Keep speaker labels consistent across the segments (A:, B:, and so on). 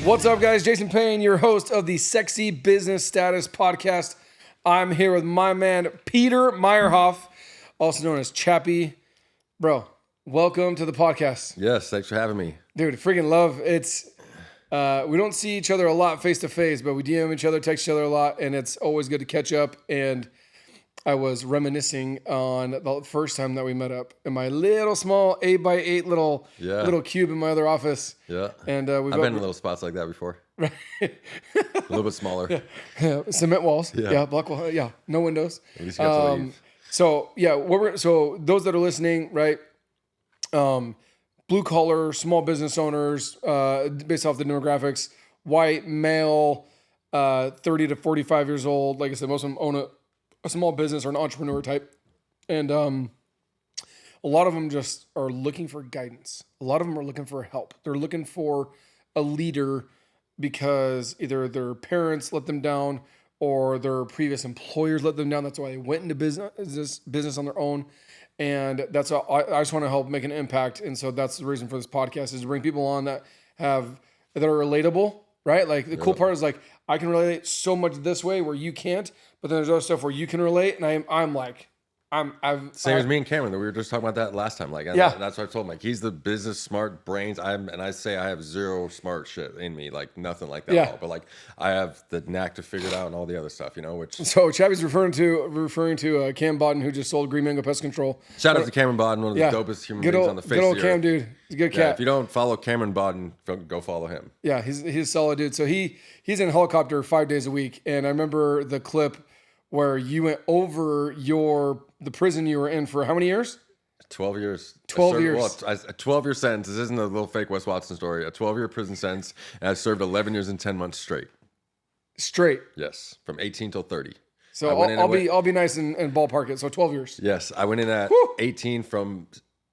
A: What's up, guys? Jason Payne, your host of the Sexy Business Status Podcast. I'm here with my man, Peter Meyerhoff, also known as Chappy. Bro, welcome to the podcast.
B: Yes, thanks for having me.
A: Dude, freaking love. It's we don't see each other a lot face to face, but we DM each other, text each other a lot, and it's always good to catch up. And I was reminiscing on the first time that we met up in my little small 8x8 little cube in my other office.
B: Yeah.
A: And
B: I've been in little spots like that before. Right. A little bit smaller.
A: Yeah. Cement walls. Yeah. Block wall. Yeah. No windows.
B: At least you got to leave.
A: So yeah, so those that are listening, right? Blue collar, small business owners, based off the demographics, white, male, 30 to 45 years old. Like I said, most of them own a small business or an entrepreneur type. And a lot of them just are looking for guidance. A lot of them are looking for help. They're looking for a leader because either their parents let them down or their previous employers let them down. That's why they went into business on their own. And that's all, I just want to help make an impact. And so that's the reason for this podcast, is to bring people on that are relatable, right? Like the cool part is like, I can relate so much this way where you can't, but then there's other stuff where you can relate. And I'm
B: Same as me and Cameron. We were just talking about that last time. Like, that's what I told him. Like, he's the business smart brains. I say I have zero smart shit in me, like nothing like that at all. But like, I have the knack to figure it out and all the other stuff, you know. Which
A: so Chappy's referring to Cam Bodden, who just sold Green Mango Pest Control.
B: Shout out to Cameron Bodden, one of the dopest human beings on the face of the earth. Good old
A: Cam, dude. He's a good cat.
B: If you don't follow Cameron Bodden, go follow him.
A: Yeah, he's a solid dude. So he's in a helicopter 5 days a week, and I remember the clip where you went over the prison you were in for how many years?
B: 12 years.
A: 12 years.
B: Well, a 12-year sentence. This isn't a little fake Wes Watson story. A 12-year prison sentence, and I served 11 years and 10 months straight.
A: Straight?
B: Yes, from 18 till 30.
A: So I'll be nice and ballpark it. So 12 years.
B: Yes, I went in at 18 from,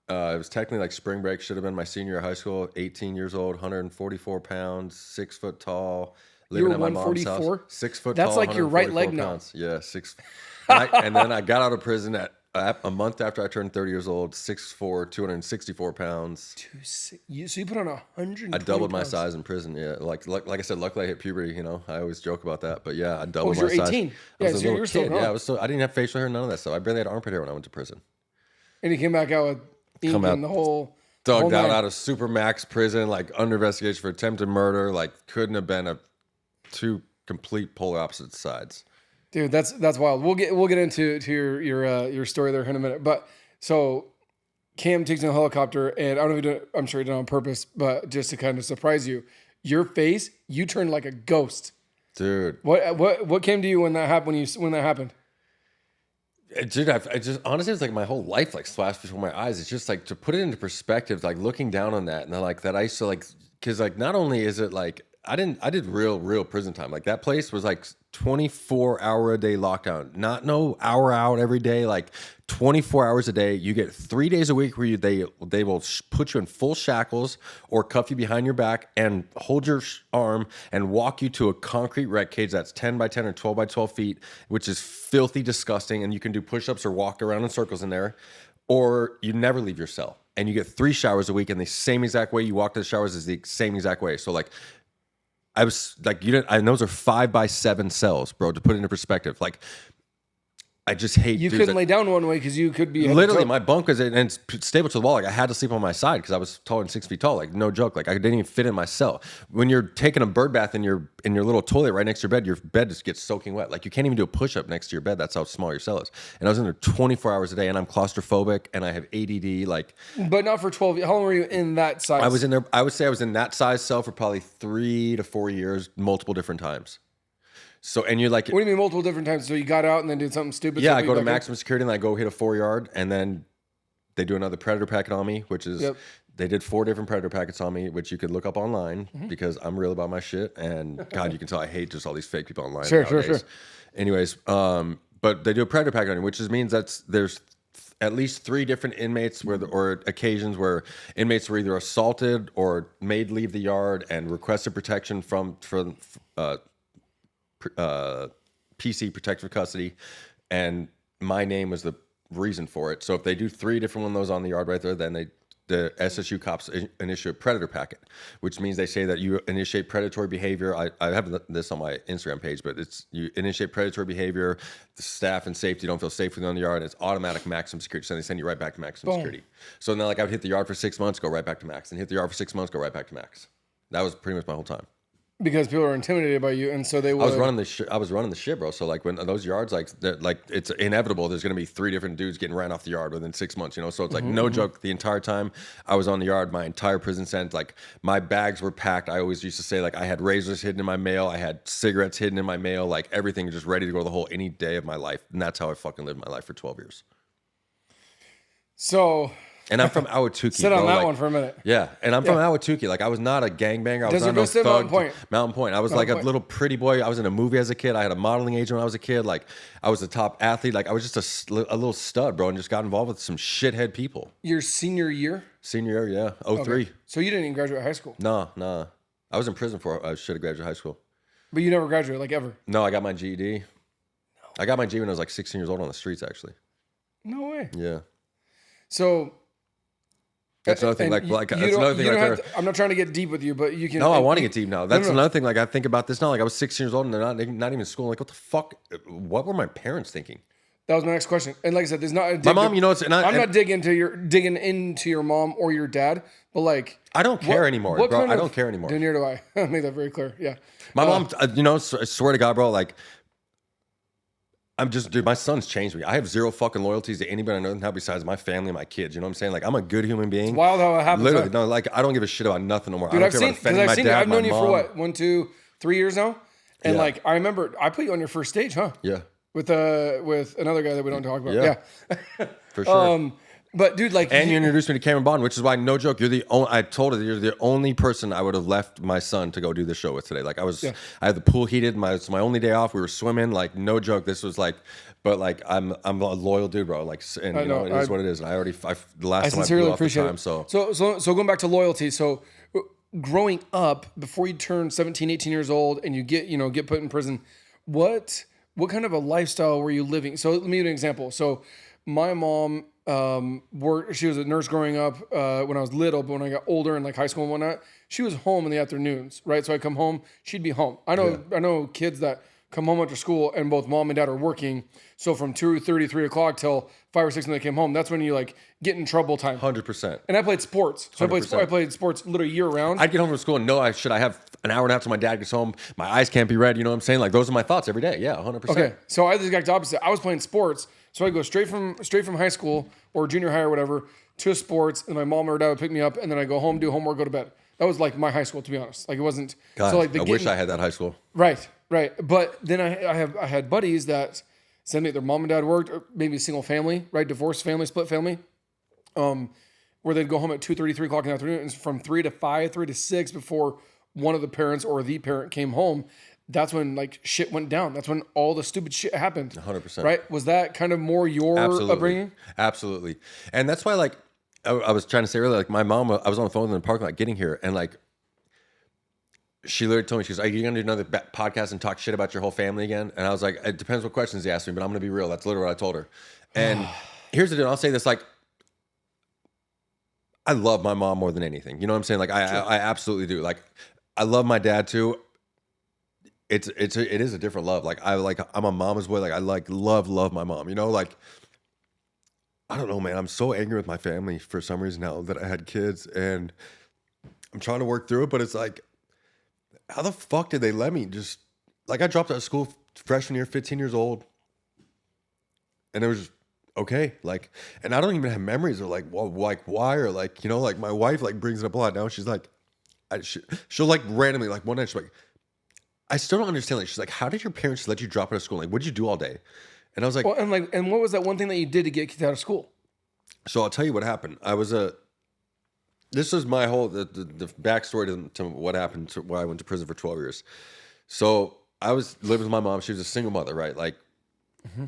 B: it was technically like spring break. Should have been my senior year of high school. 18 years old, 144 pounds, 6 foot tall. Living at my mom's house. 6 foot tall.
A: That's like your right leg
B: pounds. Now. Yeah, 6. And then I got out of prison at a month after I turned 30 years old. 6'4", 264 pounds.
A: So you put on 100.
B: I doubled my size in prison. Yeah, like I said, luckily I hit puberty. You know, I always joke about that, but yeah, I doubled my size.
A: You're 18.
B: I was a little kid. Yeah, I didn't have facial hair, none of that stuff. I barely had armpit hair when I went to prison.
A: And he came back out with ink and the whole.
B: Dug out of Supermax prison, like under investigation for attempted murder. Like couldn't have been two complete polar opposite sides.
A: Dude, that's wild. We'll get into your story there in a minute. But so Cam takes in a helicopter, and I don't know if you do, I'm sure he did it on purpose, but just to kind of surprise you, your face, you turned like a ghost.
B: Dude.
A: What came to you when that happened? When that happened?
B: Dude, I just honestly, it's like my whole life like flashed before my eyes. It's just like, to put it into perspective, like looking down on that, and like that I used to like, because like not only is it like I did real prison time. Like that place was like 24-hour a day lockdown. Not no hour out every day, like 24 hours a day. You get 3 days a week where they will put you in full shackles or cuff you behind your back and hold your arm and walk you to a concrete rec cage that's 10 by 10 or 12 by 12 feet, which is filthy disgusting. And you can do push-ups or walk around in circles in there, or you never leave your cell. And you get 3 showers a week in the same exact way. You walk to the showers is the same exact way. So like, I was like, and those are 5 by 7 cells, bro, to put it into perspective. Like, I just hate
A: you couldn't lay down one way because you could be
B: literally my bunk was and it's stable to the wall. Like I had to sleep on my side because I was taller than 6 feet tall. Like no joke. Like I didn't even fit in my cell. When you're taking a bird bath in your little toilet right next to your bed just gets soaking wet. Like you can't even do a push up next to your bed. That's how small your cell is. And I was in there 24 hours a day, and I'm claustrophobic and I have ADD. Like,
A: but not for 12. How long were you in that size?
B: I was in there. I would say I was in that size cell for probably 3 to 4 years, multiple different times. So, and you're like,
A: what do you mean multiple different times? So you got out and then did something stupid?
B: Yeah, I go to maximum security and I go hit a 4-yard, and then they do another predator packet on me, which is, they did 4 different predator packets on me, which you could look up online because I'm real about my shit. And God, you can tell I hate just all these fake people online. Sure. Anyways, but they do a predator packet on you, which just means there's at least 3 different inmates or occasions where inmates were either assaulted or made leave the yard and requested protection from PC, protective custody, and my name was the reason for it. So if they do 3 different one of those on the yard right there, then the SSU cops initiate a predator packet, which means they say that you initiate predatory behavior. I have this on my Instagram page, but it's you initiate predatory behavior. The staff and safety don't feel safe within the yard. And it's automatic maximum security. So they send you right back to maximum security. So now, like, I would hit the yard for 6 months, go right back to max, and hit the yard for 6 months, go right back to max. That was pretty much my whole time.
A: Because people are intimidated by you, and so they would.
B: I was running the shit, bro. So like when those yards, like it's inevitable. There's gonna be 3 different dudes getting ran off the yard within 6 months. You know, so it's like no joke. The entire time I was on the yard, my entire prison sentence, like my bags were packed. I always used to say like I had razors hidden in my mail, I had cigarettes hidden in my mail, like everything just ready to go to the hole any day of my life. And that's how I fucking lived my life for 12 years.
A: So.
B: And I'm from Ahwatukee.
A: Sit on that one for a minute.
B: Yeah, and I'm from Ahwatukee. Like, I was not a gangbanger. I was
A: Desert
B: not
A: Vista,
B: no thug.
A: Mountain Point.
B: Mountain Point. I was like a little pretty boy. I was in a movie as a kid. I had a modeling agent when I was a kid. Like, I was a top athlete. Like, I was just a little stud, bro, and just got involved with some shithead people.
A: Your senior year?
B: Senior year, yeah. 03.
A: Okay. So you didn't even graduate high school?
B: Nah. I was in prison for I should have graduated high school.
A: But you never graduated, like, ever?
B: No, I got my GED. No. I got my GED when I was like 16 years old on the streets, actually.
A: No way.
B: Yeah.
A: So...
B: That's another thing. That's another thing right there.
A: I'm not trying to get deep with you, but you can.
B: No, I want to get deep now. That's another thing. Like I think about this now. Like I was 16 years old and they're not even in school. Like what the fuck? What were my parents thinking?
A: That was my next question. And like I said, there's not
B: my mom. You know, I'm
A: not digging into your mom or your dad, but like
B: I don't care anymore, bro. I don't care anymore.
A: Neither do I. I'll make that very clear. Yeah.
B: My mom. You know, I swear to God, bro. Like. Dude, my son's changed me. I have zero fucking loyalties to anybody I know now besides my family and my kids. You know what I'm saying? Like, I'm a good human being.
A: It's wild how it happens.
B: Literally, no, like, I don't give a shit about nothing no more.
A: Dude,
B: I don't care about offending my dad,
A: I've known you
B: mom.
A: for what, 1, 2, 3 years now? And like, I remember I put you on your first stage, huh?
B: Yeah.
A: With another guy that we don't talk about. Yeah.
B: For sure.
A: But dude, like,
B: and you introduced me to Cameron Bond, which is why, no joke, I told her you're the only person I would have left my son to go do this show with today. Like I had the pool heated. It's my only day off. We were swimming. Like no joke. This was like, but like I'm a loyal dude, bro. Like, and you know it is what it is. And the last time I blew off the time.
A: So going back to loyalty. So growing up, before you turn 17, 18 years old, and you get put in prison, what kind of a lifestyle were you living? So let me give you an example. So my mom. She was a nurse growing up when I was little, but when I got older and like high school and whatnot, she was home in the afternoons, right? So I come home, she'd be home. I know kids that come home after school and both mom and dad are working. So from 2:30, 3 o'clock till 5 or 6 when they came home, that's when you like get in trouble time.
B: 100%.
A: And I played sports. So I played sports literally year round.
B: I'd get home from school and I have an hour and a half till my dad gets home. My eyes can't be red. You know what I'm saying? Like those are my thoughts every day. Yeah, 100%.
A: Okay. So I had the exact opposite. I was playing sports. So I go straight from high school or junior high or whatever to sports, and my mom or dad would pick me up, and then I go home, do homework, go to bed. That was like my high school, to be honest. Like it wasn't.
B: God,
A: so like
B: I wish I had that high school.
A: Right. But then I had buddies that said me their mom and dad worked, or maybe a single family, right, divorced family, split family, where they'd go home at 2:30, 3 o'clock in the afternoon, and from 3 to 5, 3 to 6 before one of the parents or the parent came home. That's when like shit went down. That's when all the stupid shit happened.
B: 100%.
A: Right? Was that kind of more your upbringing?
B: Absolutely. And that's why like I was trying to say earlier, like my mom, I was on the phone in the parking lot getting here, and like she literally told me, she goes, "Are you gonna do another podcast and talk shit about your whole family again?" And I was like, "It depends what questions they ask me, but I'm gonna be real." That's literally what I told her. And here's the deal. I'll say this, like, I love my mom more than anything. You know what I'm saying? Like I absolutely do. Like I love my dad too. It is a different love. Like I'm a mama's boy. Like I love my mom. You know, like I don't know, man. I'm so angry with my family for some reason now that I had kids, and I'm trying to work through it. But it's like, how the fuck did they let me just like I dropped out of school freshman year, 15 years old, and it was just, okay. Like, and I don't even have memories of like, well, like why or like, you know, like my wife like brings it up a lot now. She's like, she'll like randomly like one night she's like, I still don't understand. Like, she's like, how did your parents let you drop out of school? Like, what did you do all day? And I was like,
A: well, and what was that one thing that you did to get kicked out of school?
B: So I'll tell you what happened. This is my whole, the backstory to what happened to why I went to prison for 12 years. So I was living with my mom. She was a single mother, right? Like,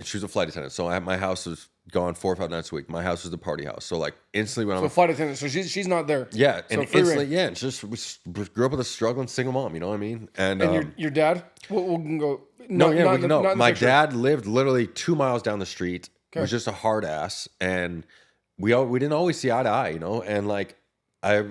B: she was a flight attendant. So my house was gone 4 or 5 nights a week. My house was the party house. So like instantly when I'm
A: flight attendant, so she's not there.
B: Yeah,
A: so
B: and instantly, yeah, it's just we grew up with a struggling single mom. You know what I mean?
A: And your dad? We'll go.
B: My dad lived literally 2 miles down the street. Okay. Was just a hard ass, and we didn't always see eye to eye, you know, and like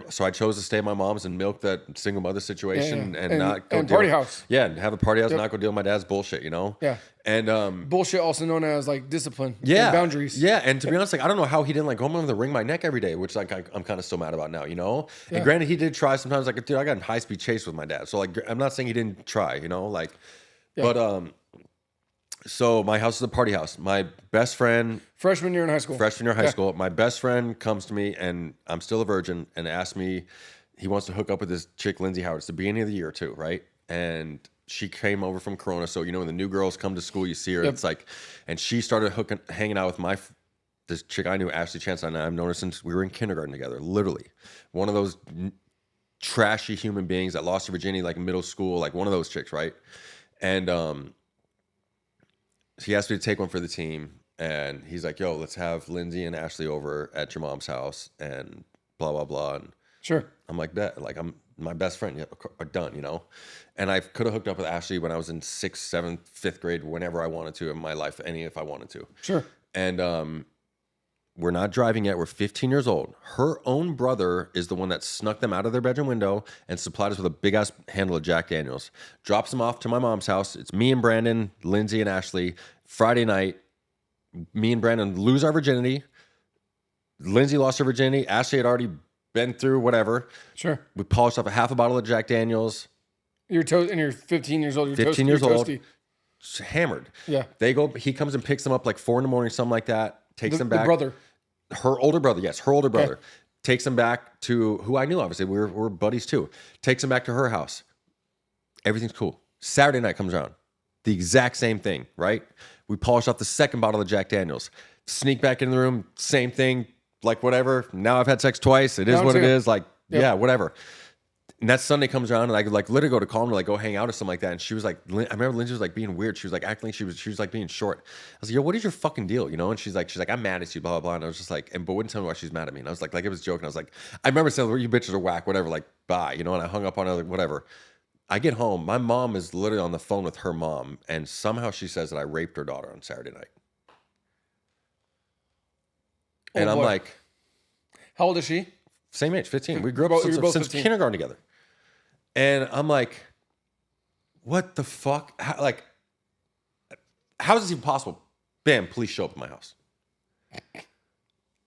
B: so I chose to stay at my mom's and milk that single mother situation and not go
A: and party house.
B: Yeah, and have a party house, not go deal with my dad's bullshit, you know.
A: Yeah.
B: And
A: bullshit, also known as like discipline.
B: yeah,
A: and boundaries.
B: Yeah, and to be honest, like I don't know how he didn't like go home and wring my neck every day, which like I'm kind of still mad about now, you know. And granted, he did try sometimes. Like, dude, I got in high speed chase with my dad, so like I'm not saying he didn't try, you know, like, but so my house is a party house. My best friend,
A: Freshman year in high school.
B: My best friend comes to me, and I'm still a virgin, and asks me, he wants to hook up with this chick, Lindsay Howard. It's the beginning of the year too, right? And she came over from Corona, so you know when the new girls come to school, you see her. It's like, and she started hanging out with this chick I knew, Ashley Chance, and I've known her since we were in kindergarten together. Literally, one of those trashy human beings that lost her virginity like in middle school, like one of those chicks, right? And he asked me to take one for the team, and he's like, "Yo, let's have Lindsay and Ashley over at your mom's house," and blah blah blah. And
A: sure,
B: I'm like, "Bet, like I'm my best friend, yeah, done," you know. And I could have hooked up with Ashley when I was in 6th, 7th, 5th grade, whenever I wanted to in my life, if I wanted to.
A: Sure.
B: And we're not driving yet. We're 15 years old. Her own brother is the one that snuck them out of their bedroom window and supplied us with a big ass handle of Jack Daniels. Drops them off to my mom's house. It's me and Brandon, Lindsay and Ashley. Friday night, me and Brandon lose our virginity. Lindsay lost her virginity. Ashley had already been through whatever.
A: Sure.
B: We polished off a half a bottle of Jack Daniels.
A: And you're 15 years old. You're
B: 15 years old.
A: Toasty.
B: Hammered.
A: Yeah.
B: They go. He comes and picks them up like 4 a.m, something like that. Takes them back.
A: The brother.
B: Her older brother, yes, her older brother. Takes them back to who I knew, obviously. We're buddies too. Takes them back to her house. Everything's cool. Saturday night comes around. The exact same thing, right? We polish off the second bottle of Jack Daniels. Sneak back in the room, same thing, like whatever. Now I've had sex twice. It is what it is. Like, yeah, whatever. And that Sunday comes around, and I could like literally go to call him to like go hang out or something like that. And she was like, I remember Lindsay was like being weird. She was like acting like she was like being short. I was like, yo, what is your fucking deal? You know? And she's like, I'm mad at you, blah, blah, blah. And I was just like, but wouldn't tell me why she's mad at me. And I was like it was joking. I was like, I remember saying, well, you bitches are whack, whatever, like, bye, you know? And I hung up on her, like, whatever. I get home. My mom is literally on the phone with her mom. And somehow she says that I raped her daughter on Saturday night. And I'm like,
A: how old is she?
B: Same age, 15. We grew up since kindergarten together. And I'm like, what the fuck? How is this even possible? Bam, police show up at my house.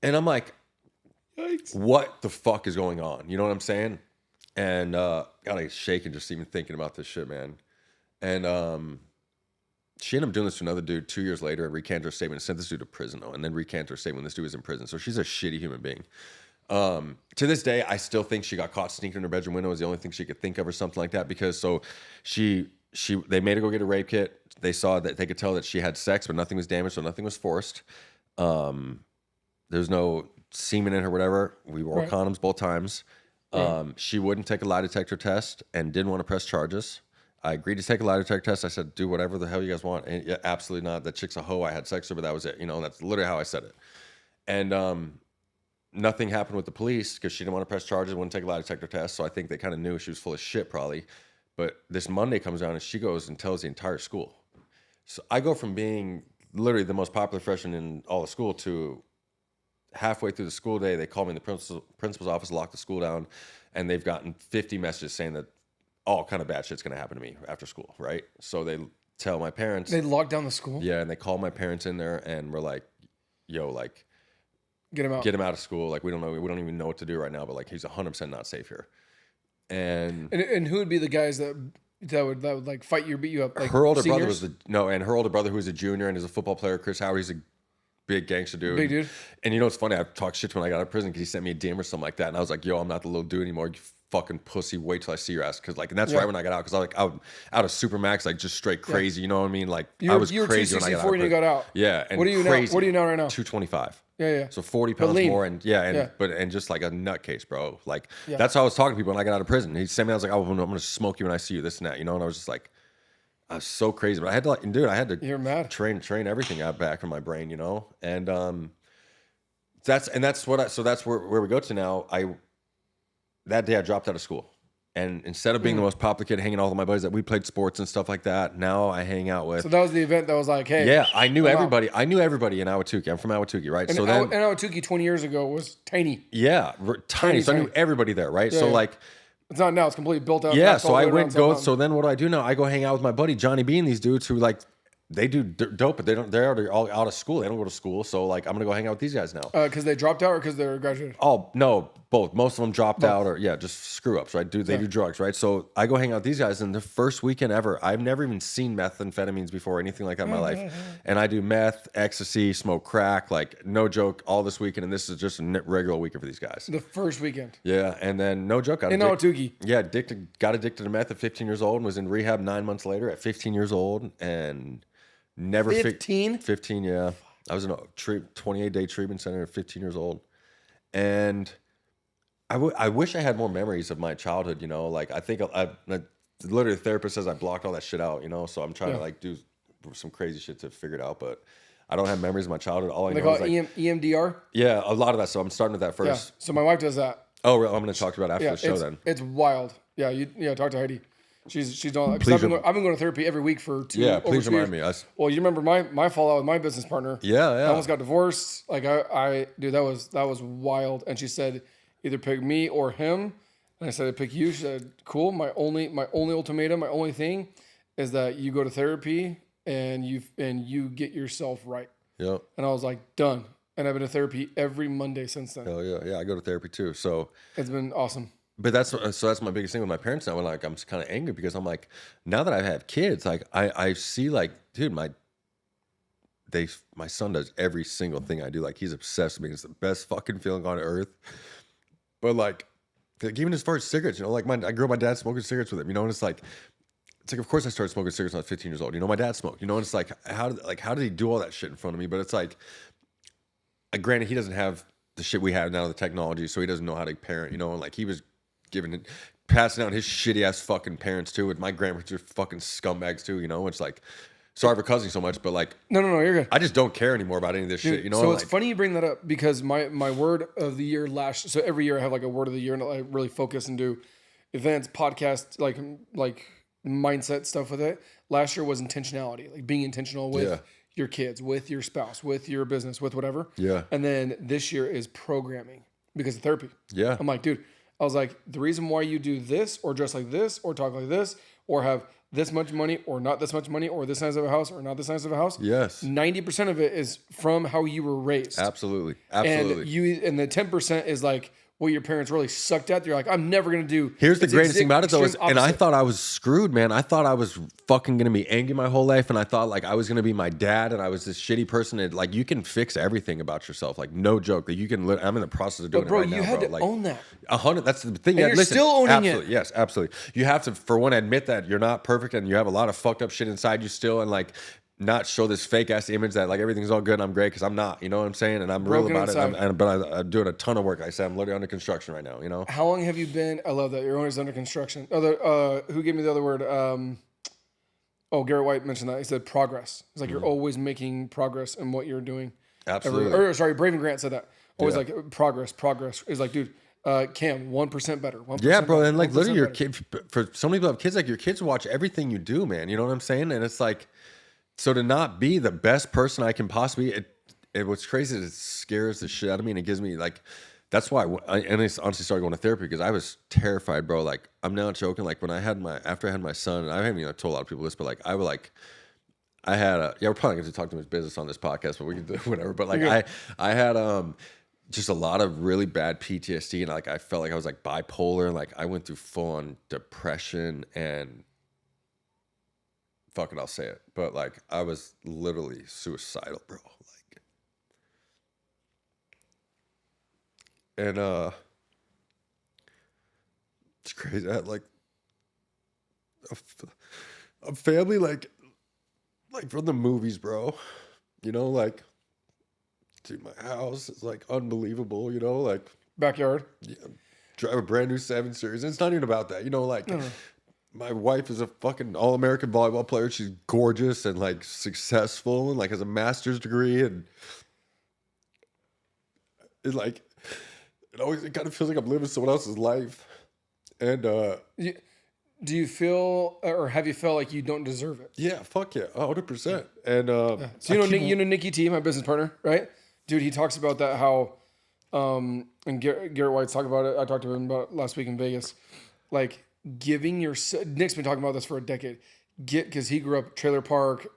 B: And I'm like, yikes. What the fuck is going on? You know what I'm saying? And got shaking just even thinking about this shit, man. And she ended up doing this to another dude 2 years later and recanted her statement and sent this dude to prison, though, and then recanted her statement when this dude was in prison. So she's a shitty human being. To this day, I still think she got caught sneaking in her bedroom window was the only thing she could think of or something like that, because they made her go get a rape kit. They saw that they could tell that she had sex, but nothing was damaged, so nothing was forced. There's no semen in her, whatever. We wore condoms both times. She wouldn't take a lie detector test and didn't want to press charges. I agreed to take a lie detector test. I said, do whatever the hell you guys want. And yeah, absolutely not. That chick's a hoe. I had sex with her, but that was it. You know, that's literally how I said it. And nothing happened with the police because she didn't want to press charges, wouldn't take a lie detector test. So I think they kind of knew she was full of shit probably. But this Monday comes around and she goes and tells the entire school. So I go from being literally the most popular freshman in all of school to halfway through the school day, they call me in the principal's office, lock the school down, and they've gotten 50 messages saying that all kind of bad shit's going to happen to me after school, right? So they tell my parents.
A: They lock down the school?
B: Yeah, and they call my parents in there, and we're like, yo, like,
A: get him out.
B: Get him out of school. Like, we don't even know what to do right now, but like, he's 100% not safe here. And
A: who would be the guys that would like fight you or beat you up? Like
B: her older
A: seniors?
B: brother and her older brother, who's a junior and is a football player, Chris Howard, he's a big gangster dude.
A: Big dude.
B: And you know what's funny? I talked shit to when I got out of prison because he sent me a DM or something like that. And I was like, yo, I'm not the little dude anymore. You fucking pussy. Wait till I see your ass. Cause like, and that's right when I got out. Cause I was like out of Supermax, like just straight crazy. You know what I mean? Like I was crazy when I got out.
A: When you got out.
B: Yeah. And
A: what are you
B: crazy.
A: now? What are you now right now?
B: 225.
A: Yeah.
B: So 40 pounds more. And and just like a nutcase, bro. Like that's how I was talking to people when I got out of prison. He sent me, I was like, oh, I'm going to smoke you when I see you, this and that, you know? And I was just like, I was so crazy, but I had to like, dude, I had to
A: You're mad.
B: train everything out back from my brain, you know? And, that's where we go to now. That day I dropped out of school. And instead of being the most popular kid hanging out with my buddies that we played sports and stuff like that, now I hang out with.
A: So that was the event that was like, hey.
B: Yeah, I knew everybody. I knew everybody in Awatuki. I'm from Awatuki, right?
A: And
B: So then,
A: Awatuki 20 years ago was tiny.
B: yeah, tiny. So I knew everybody there, right?
A: Yeah,
B: so
A: yeah.
B: like,
A: It's not now. It's completely built out.
B: yeah. So I went
A: go.
B: So then what do I do now? I go hang out with my buddy Johnny B and these dudes who like they do dope, but they're already all out of school. They don't go to school. So like I'm gonna go hang out with these guys now.
A: Because they dropped out or because they're graduated?
B: Oh no, both. Most of them dropped out or just screw ups, right? They do drugs, right? So I go hang out with these guys, and the first weekend ever, I've never even seen methamphetamines before, or anything like that in my life. And I do meth, ecstasy, smoke crack, like no joke, all this weekend, and this is just a regular weekend for these guys.
A: The first weekend.
B: Yeah, and then no joke,
A: In Awatuki.
B: Yeah, got addicted to meth at 15 years old, and was in rehab 9 months later at 15 years old, and never
A: 15?
B: 15, yeah. I was in a 28-day treatment center at 15 years old, and I wish I had more memories of my childhood, you know, like I think literally the therapist says I blocked all that shit out, you know, so I'm trying to like do some crazy shit to figure it out, but I don't have memories of my childhood. All I know is like
A: EMDR?
B: Yeah, a lot of that. So I'm starting with that first.
A: Yeah. So my wife does that.
B: Oh, really? I'm going to talk to you about after the show then.
A: It's wild. Yeah, talk to Heidi. She's doing that. I've been going to therapy every week for 2
B: Yeah, please remind me.
A: Well, you remember my fallout with my business partner.
B: Yeah.
A: I almost got divorced. Like dude, that was wild. And she said, either pick me or him. And I said, I pick you. She said, cool. My only ultimatum, my only thing is that you go to therapy and you get yourself right.
B: Yep.
A: And I was like, done. And I've been to therapy every Monday since then.
B: Hell yeah. Yeah, I go to therapy too. So
A: it's been awesome.
B: But that's my biggest thing with my parents now. Like I'm kind of angry because I'm like, now that I have kids, like I see like, dude, my son does every single thing I do. Like he's obsessed with me. It's the best fucking feeling on earth. But like even as far as cigarettes, you know, like I grew up my dad smoking cigarettes with him, you know, and it's like of course I started smoking cigarettes when I was 15 years old. You know, my dad smoked, you know, and it's like how did he do all that shit in front of me? But it's like granted he doesn't have the shit we have now, the technology, so he doesn't know how to parent, you know, and like he was passing out his shitty ass fucking parents too. With my grandparents are fucking scumbags too, you know. It's like, sorry for cussing so much, but like,
A: no, you're good.
B: I just don't care anymore about any of this shit, you know.
A: So it's funny you bring that up because my word of the year so every year I have like a word of the year and I really focus and do events, podcasts, like mindset stuff with it. Last year was intentionality, like being intentional with your kids, with your spouse, with your business, with whatever.
B: Yeah.
A: And then this year is programming because of therapy.
B: Yeah.
A: I'm like, dude. I was like, the reason why you do this or dress like this or talk like this or have this much money or not this much money or this size of a house or not this size of a house.
B: Yes.
A: 90% of it is from how you were raised.
B: Absolutely.
A: And the 10% is like what your parents really sucked at. You're like, I'm never going to do.
B: Here's the greatest thing about it though, and I thought I was screwed, man. I thought I was fucking going to be angry my whole life. And I thought like I was going to be my dad and I was this shitty person. And like, you can fix everything about yourself. Like no joke that you can I'm in the process of doing it right now, bro.
A: You had to own that.
B: 100. That's the thing.
A: And you're still owning it.
B: Yes, absolutely. You have to, for one, admit that you're not perfect and you have a lot of fucked up shit inside you still. And like, not show this fake ass image that like everything's all good and I'm great because I'm not, you know what I'm saying? And I'm
A: Broken
B: real about
A: inside.
B: it. But I'm doing a ton of work. Like I said, I'm literally under construction right now, you know?
A: How long have you been? I love that. You're always under construction. Who gave me the other word? Garrett White mentioned that. He said progress. It's like you're always making progress in what you're doing.
B: Absolutely.
A: Braven Grant said that. Always like progress. Progress is like, dude, Cam, 1% better. 1%
B: yeah, bro. And like literally your
A: better.
B: kid, for so many people have kids, like your kids watch everything you do, man. You know what I'm saying? And it's like, so to not be the best person I can possibly, what's crazy is it scares the shit out of me, and it gives me like, that's why I honestly started going to therapy because I was terrified, bro. Like I'm not joking. Like when after I had my son, and I haven't even told a lot of people this, but like we're probably going to talk to his business on this podcast, but we can do whatever. But like I had just a lot of really bad PTSD, and like I felt like I was like bipolar, and like I went through full on depression and. Fuck it, I'll say it. But like, I was literally suicidal, bro. Like, and it's crazy. I had like a family, like from the movies, bro. You know, like, dude, my house is like unbelievable. You know, like
A: Backyard.
B: Yeah, drive a brand new 7 Series. And it's not even about that. You know, like. No. My wife is a fucking all-American volleyball player. She's gorgeous and like successful and like has a master's degree, and it kind of feels like I'm living someone else's life. And
A: Do you feel, or have you felt like you don't deserve it?
B: yeah, fuck yeah, 100%. And
A: So you know Nicky T, my business partner, right? Dude, he talks about that how, and Garrett White's talking about it. I talked to him about it last week in Vegas. Like giving your Nick's been talking about this for a decade. Because he grew up trailer park,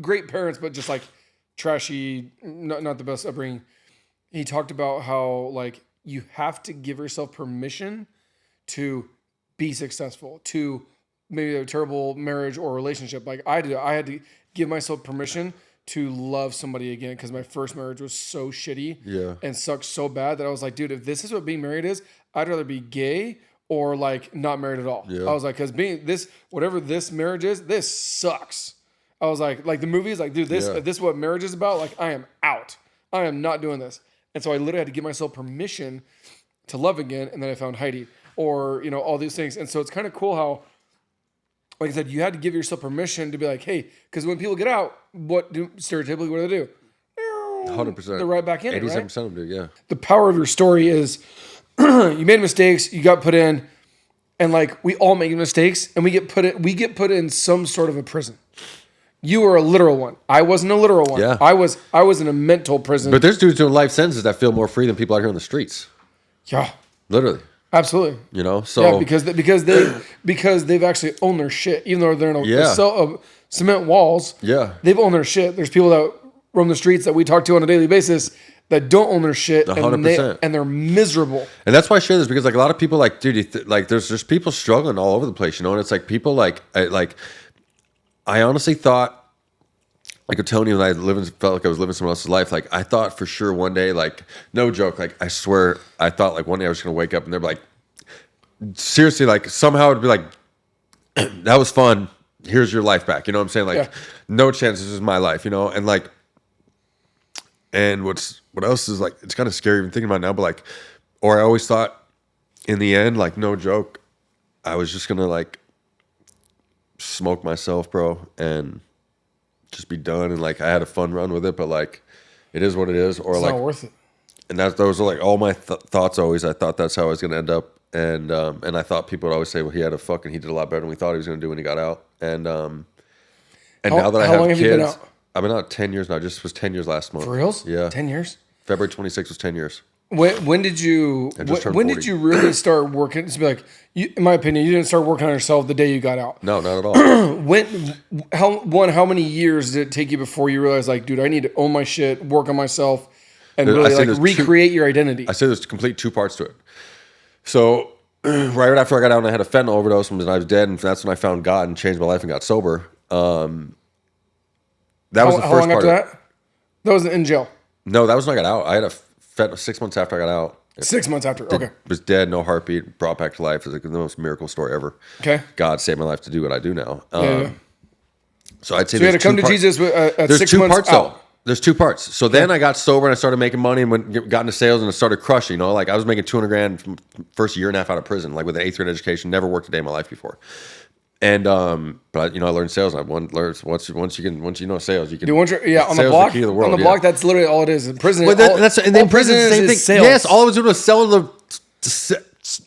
A: great parents, but just like trashy, not the best upbringing. He talked about how like you have to give yourself permission to be successful, to maybe a terrible marriage or relationship like I did. I had to give myself permission to love somebody again because my first marriage was so shitty and sucked so bad that I was like, dude, if this is what being married is, I'd rather be gay or like not married at all. I was like, because being this, whatever this marriage is, this sucks. I was like the movies, like, dude, this is what marriage is about. Like, I am out. I am not doing this. And so I literally had to give myself permission to love again. And then I found Heidi or, you know, all these things. And so it's kind of cool how, like I said, you had to give yourself permission to be like, hey, because when people get out, stereotypically, what do?
B: 100%.
A: They're right back in
B: 87%
A: it, right?
B: of them do, yeah.
A: The power of your story is you made mistakes, you got put in, and like we all make mistakes, and we get put in some sort of a prison. You were a literal one. I wasn't a literal one.
B: Yeah.
A: I was in a mental prison.
B: But there's dudes doing life sentences that feel more free than people out here on the streets.
A: Yeah.
B: Literally.
A: Absolutely.
B: You know, so
A: yeah, because they've actually owned their shit, even though they're in cement walls.
B: Yeah.
A: They've owned their shit. There's people that roam the streets that we talk to on a daily basis that don't own their shit
B: 100%.
A: and they're miserable.
B: And that's why I share this because like a lot of people like, dude, like there's people struggling all over the place, you know, and it's like people I honestly thought, like I'm telling you, when felt like I was living someone else's life, like I thought for sure one day, like no joke, like I swear, I thought like one day I was gonna wake up and they'd be like, seriously, like somehow it'd be like, that was fun. Here's your life back. You know what I'm saying? Like, no chance this is my life. You know, and like, and what else is like? It's kind of scary even thinking about it now. But like, or I always thought, in the end, like no joke, I was just gonna like smoke myself, bro, and just be done. And like I had a fun run with it, but like it is what it is. Or
A: it's
B: like
A: not worth it.
B: And those are like all my thoughts always. I thought that's how I was gonna end up. And I thought people would always say, well, he did a lot better than we thought he was gonna do when he got out. And now that I have kids, you been out? I've been out 10 years now. Just was 10 years last month.
A: For reals?
B: Yeah.
A: 10 years?
B: February 26th was 10 years.
A: When did you really start working? To be like, in my opinion, you didn't start working on yourself the day you got out.
B: No, not at all.
A: How many years did it take you before you realized, like, dude, I need to own my shit, work on myself, and really like recreate your identity?
B: I say there's complete two parts to it. So right after I got out and I had a fentanyl overdose and I was dead, and that's when I found God and changed my life and got sober. That was the first part. How long after
A: that? That was in jail.
B: No, that was when I got out. I had a fentanyl 6 months after I got out.
A: 6 months after, okay.
B: Was dead, no heartbeat, brought back to life. It was like the most miracle story ever.
A: Okay.
B: God saved my life to do what I do now. So I'd say
A: you had to come to Jesus at
B: there's
A: 6
B: two
A: months
B: parts
A: out.
B: Though. There's two parts. So then I got sober and I started making money and got into sales and it started crushing. You know, like I was making $200,000 from first year and a half out of prison, like with an 8th grade education. Never worked a day in my life before. And but I learned sales. I once you know sales, you can.
A: On the block.
B: The world,
A: on the block, that's literally all it is. In prison,
B: well, in prison, the same thing.
A: Sales.
B: Yes, all I was doing was selling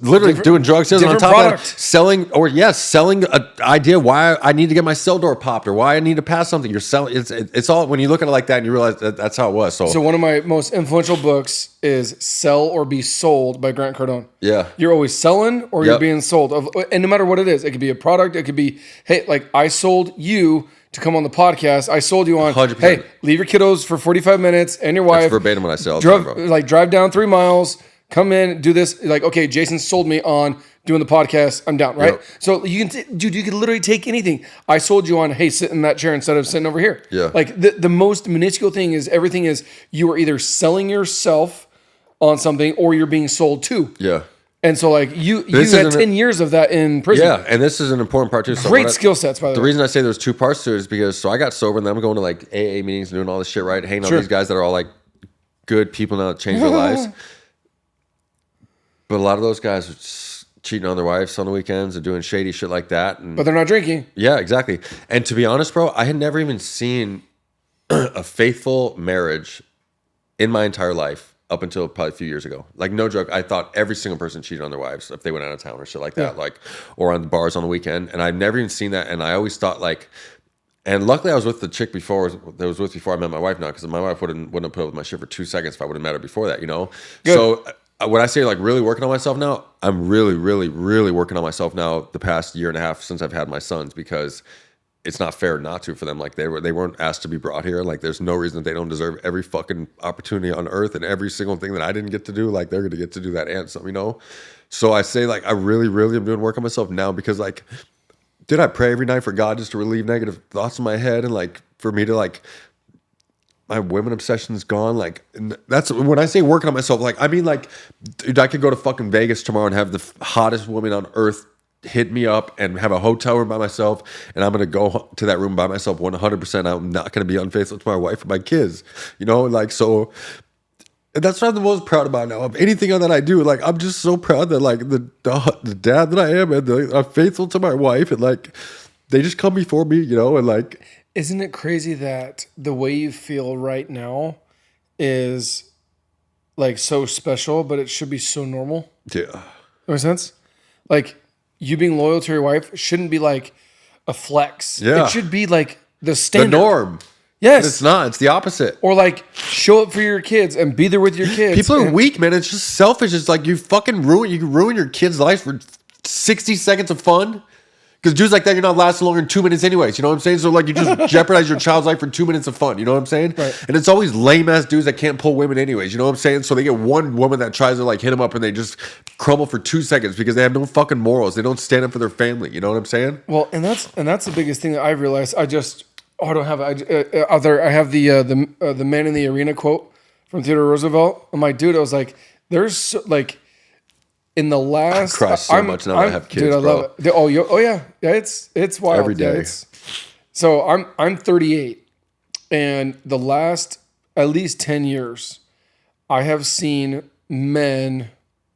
B: literally doing drug sales, and on top of that, selling an idea why I need to get my cell door popped or why I need to pass something. You're selling. It's all when you look at it like that and you realize that's how it was. So
A: one of my most influential books is "Sell or Be Sold" by Grant Cardone.
B: Yeah,
A: you're always selling or you're being sold, and no matter what it is, it could be a product. It could be, hey, like I sold you to come on the podcast. I sold you on,
B: 100%.
A: Hey, leave your kiddos for 45 minutes and your wife.
B: That's verbatim what I sell.
A: Drive down 3 miles. Come in, do this. Like, okay, Jason sold me on doing the podcast. I'm down, right? Yep. So you can, dude, you can literally take anything. I sold you on, hey, sit in that chair instead of sitting over here.
B: Yeah.
A: Like the most minuscule thing is everything is you are either selling yourself on something or you're being sold to.
B: Yeah.
A: And so like you had 10 years of that in prison.
B: Yeah, and this is an important part too. So
A: great skill sets, by the way.
B: The reason I say there's two parts to it is because I got sober and then I'm going to like AA meetings and doing all this shit, right? Hanging out with these guys that are all like good people now that change their lives. But a lot of those guys are cheating on their wives on the weekends and doing shady shit like that.
A: But they're not drinking.
B: Yeah, exactly. And to be honest, bro, I had never even seen a faithful marriage in my entire life up until probably a few years ago. Like, no joke, I thought every single person cheated on their wives if they went out of town or shit like that, like, or on the bars on the weekend. And I've never even seen that. And I always thought like, and luckily I was with the chick before I met my wife now, because my wife wouldn't have put up with my shit for 2 seconds if I would have met her before that, you know? Good. So when I say like really working on myself now, I'm really, really, really working on myself now the past year and a half since I've had my sons, because it's not fair not to for them. Like they weren't asked to be brought here. Like there's no reason that they don't deserve every fucking opportunity on earth, and every single thing that I didn't get to do, like they're gonna get to do that and some, you know? So I say like I really, really am doing work on myself now, because like, dude, I pray every night for God just to relieve negative thoughts in my head, and like for me to like, my women obsession's gone. Like, and that's when I say working on myself. Like, I mean, like, dude, I could go to fucking Vegas tomorrow and have the hottest woman on earth hit me up and have a hotel room by myself, and I'm gonna go to that room by myself 100%. I'm not gonna be unfaithful to my wife and my kids, you know. Like, so that's what I'm the most proud about now of anything that I do. Like, I'm just so proud that like the dad that I am, and I'm faithful to my wife, and like they just come before me, you know. And like,
A: isn't it crazy that the way you feel right now is like so special, but it should be so normal?
B: Yeah.
A: That makes sense? Like, you being loyal to your wife shouldn't be like a flex.
B: Yeah.
A: It should be like the standard.
B: The norm.
A: Yes.
B: But it's not. It's the opposite.
A: Or like show up for your kids and be there with your kids.
B: People are weak, man. It's just selfish. It's like you can ruin your kids' lives for 60 seconds of fun. Because dudes like that, you're not lasting longer than 2 minutes anyways. You know what I'm saying? So like you just jeopardize your child's life for 2 minutes of fun. You know what I'm saying?
A: Right.
B: And it's always lame ass dudes that can't pull women anyways. You know what I'm saying? So they get one woman that tries to like hit them up, and they just crumble for 2 seconds because they have no fucking morals. They don't stand up for their family. You know what I'm saying?
A: Well, and that's the biggest thing that I've realized. I don't have it. Out there, I have the man in the arena quote from Theodore Roosevelt. I'm like, dude, I was like, there's like, in the last,
B: I cry so much now that I have kids,
A: dude, I
B: bro.
A: love it. Oh yeah, it's wild
B: Every day.
A: Yeah, so I'm 38, and the last at least 10 years, I have seen men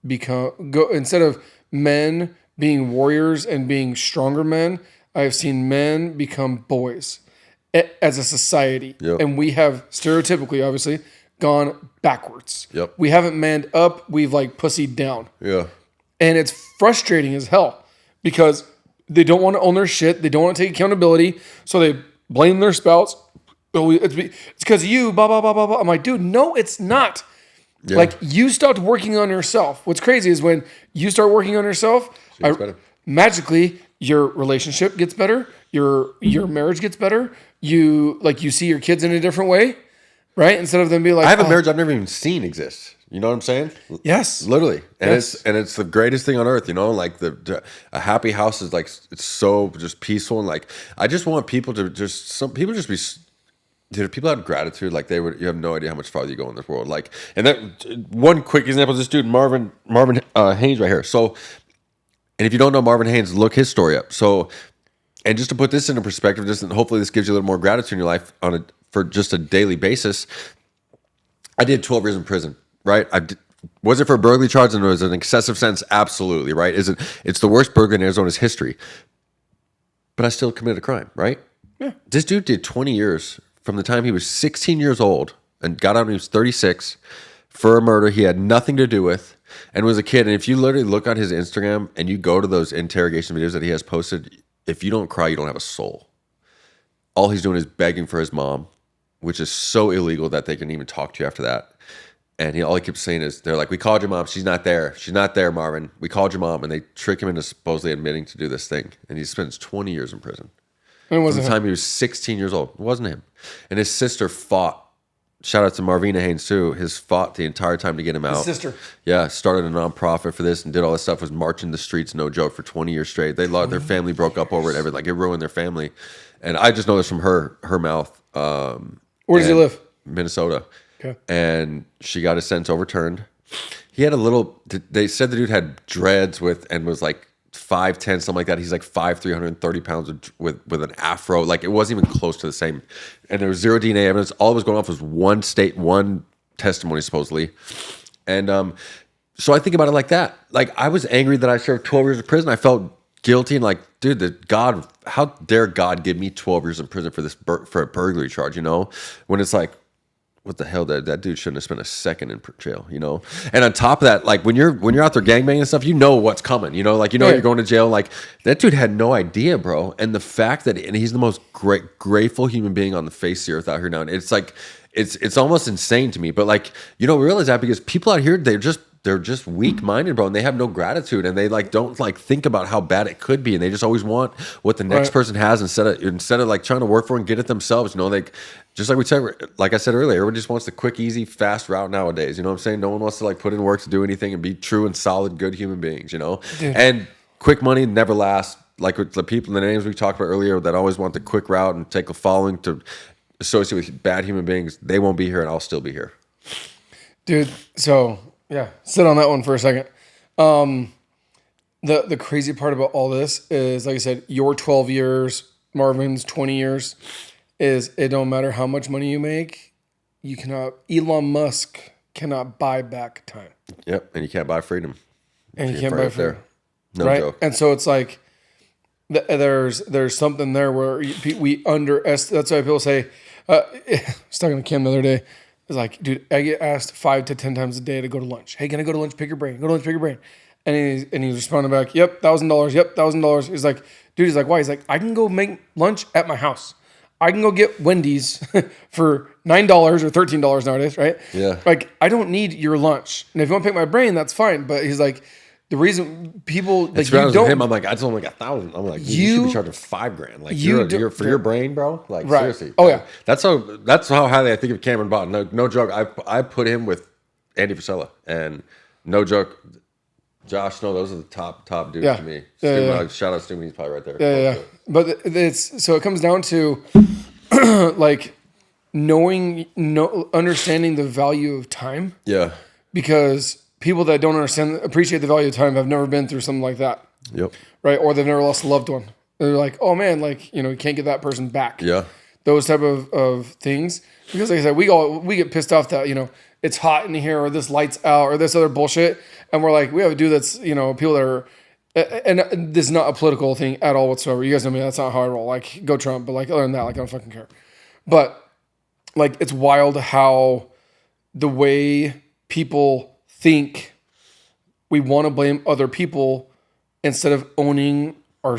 A: go instead of men being warriors and being stronger men. I have seen men become boys as a society,
B: Yep.
A: and we have stereotypically, obviously, gone backwards.
B: Yep.
A: We haven't manned up. We've like pussied down.
B: Yeah.
A: And it's frustrating as hell because they don't want to own their shit. They don't want to take accountability. So they blame their spouse. Oh, it's because of you, blah, blah, blah, blah, blah. I'm like, dude, no, it's not.
B: Yeah.
A: Like, you stopped working on yourself. What's crazy is when you start working on yourself, magically your relationship gets better. Your marriage gets better. You see your kids in a different way. Right? Instead of them being like,
B: I have a marriage I've never even seen exist. You know what I'm saying?
A: Yes.
B: Literally. And
A: Yes.
B: it's the greatest thing on earth, you know? Like a happy house is like, it's so just peaceful. And like, I just want people to be, dude, people have gratitude. Like you have no idea how much farther you go in this world. Like, and that one quick example is this dude, Marvin Haynes right here. So, and if you don't know Marvin Haynes, look his story up. So, and just to put this into perspective, hopefully this gives you a little more gratitude in your life for just a daily basis. I did 12 years in prison, right? Was it for a burglary charge, and was it an excessive sentence? Absolutely, right? It's the worst burglary in Arizona's history. But I still committed a crime, right?
A: Yeah.
B: This dude did 20 years from the time he was 16 years old and got out when he was 36 for a murder he had nothing to do with and was a kid. And if you literally look on his Instagram and you go to those interrogation videos that he has posted, if you don't cry, you don't have a soul. All he's doing is begging for his mom, which is so illegal that they can even talk to you after that. And all he keeps saying is, they're like, we called your mom. She's not there. She's not there, Marvin. We called your mom. And they trick him into supposedly admitting to do this thing. And he spends 20 years in prison.
A: And it wasn't
B: From the time he was 16 years old. It wasn't him. And his sister fought. Shout out to Marvina Haynes, too. His fought the entire time to get him out.
A: his sister.
B: Yeah, started a nonprofit for this and did all this stuff. Was marching the streets, no joke, for 20 years straight. Their family broke up over it. Like, it ruined their family. And I just know this from her mouth.
A: Where does he live?
B: Minnesota.
A: Okay.
B: And she got his sentence overturned. He had they said the dude had dreads and was like 5'10", something like that. He's like 5'3", 330 pounds with an afro. Like, it wasn't even close to the same. And there was zero DNA evidence. All that was going off was one testimony, supposedly. And so I think about it like that. Like, I was angry that I served 12 years in prison. I felt guilty and like, dude, how dare God give me 12 years in prison for a burglary charge, you know? When it's like, what the hell, that dude shouldn't have spent a second in jail, you know? And on top of that, like when you're out there gangbanging and stuff, you know what's coming, you know, like, you know, you're going to jail. Like that dude had no idea, bro. And the fact that, and he's the most grateful human being on the face of the earth out here now. And it's like, it's almost insane to me, but like, you don't realize that because people out here, they're just weak-minded, bro, and they have no gratitude, and they like don't like think about how bad it could be, and they just always want what the next person has instead of like trying to work for and get it themselves. You know, like just like we said, like I said earlier, everyone just wants the quick, easy, fast route nowadays. You know what I'm saying? No one wants to like put in work to do anything and be true and solid, good human beings. You know, and quick money never lasts. Like with the people, the names we talked about earlier, that always want the quick route and take a following to associate with bad human beings, they won't be here, and I'll still be here,
A: dude. So. Yeah, sit on that one for a second. The crazy part about all this is, like I said, your 12 years, Marvin's 20 years, is it don't matter how much money you make, Elon Musk cannot buy back time.
B: Yep, and you can't buy freedom.
A: And you can't buy freedom.
B: No joke.
A: And so it's like, there's something there where we underestimate. That's why people say, I was talking to Kim the other day. It's like, dude, I get asked 5 to 10 times a day to go to lunch. Hey, can I go to lunch? Pick your brain. Go to lunch, pick your brain. And he's responding back, yep, $1,000. Yep, $1,000. He's like, dude, he's like, why? He's like, I can go make lunch at my house. I can go get Wendy's for $9 or $13 nowadays, right?
B: Yeah.
A: Like, I don't need your lunch. And if you want to pick my brain, that's fine. But he's like, the reason people like you don't.
B: Him, I'm like, I told him like $1,000. I'm like, you should be charging $5,000. Like you're for your brain, bro. Like seriously.
A: Oh yeah.
B: That's how highly I think of Cameron Bond. No joke. I put him with Andy Frisella, and no joke. Josh Snow, those are the top dudes to me. Shout out Stu, he's probably right there.
A: Yeah. But it comes down to like understanding the value of time.
B: Yeah.
A: Because people that don't appreciate the value of time have never been through something like that.
B: Yep.
A: Right? Or they've never lost a loved one. They're like, oh man, like, you know, you can't get that person back.
B: Yeah.
A: Those type of things. Because like I said, we get pissed off that, you know, it's hot in here or this light's out or this other bullshit. And we're like, we have a dude that's, you know, people that are, and this is not a political thing at all whatsoever. You guys know me, that's not how I roll. Like, go Trump. But like, other than that, like, I don't fucking care. But like, it's wild how the way people think we want to blame other people instead of owning our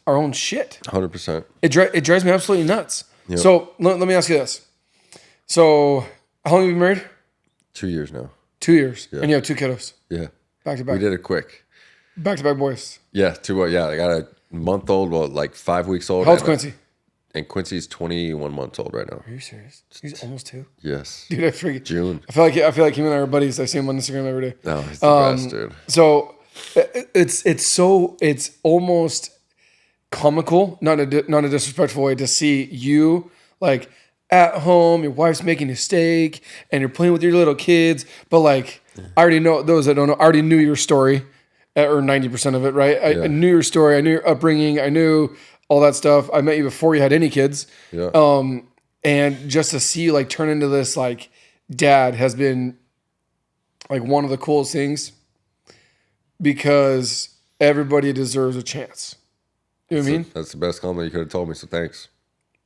A: own shit.
B: 100%.
A: It drives me absolutely nuts.
B: Yep.
A: So let me ask you this. So how long have you been married?
B: 2 years now.
A: 2 years.
B: Yeah.
A: And you have 2 kiddos.
B: Yeah.
A: Back to back.
B: We did it quick.
A: Back to back boys.
B: Yeah. I got a month-old, like 5 weeks old.
A: How old's Quincy?
B: And Quincy's 21 months old right now.
A: Are you serious? He's almost 2?
B: Yes.
A: Dude, I forget.
B: June.
A: I feel like him and I are buddies. I see him on Instagram every day.
B: No, he's the best, dude.
A: So it's almost comical, not in a disrespectful way, to see you like at home, your wife's making a steak, and you're playing with your little kids. But like, I already know, those that don't know, I already knew your story, or 90% of it, right? I knew your story. I knew your upbringing. I knew all that stuff. I met you before you had any kids.
B: Yeah.
A: And just to see you like turn into this like dad has been like one of the coolest things, because everybody deserves a chance. You know what I mean?
B: That's the best compliment you could have told me, so thanks.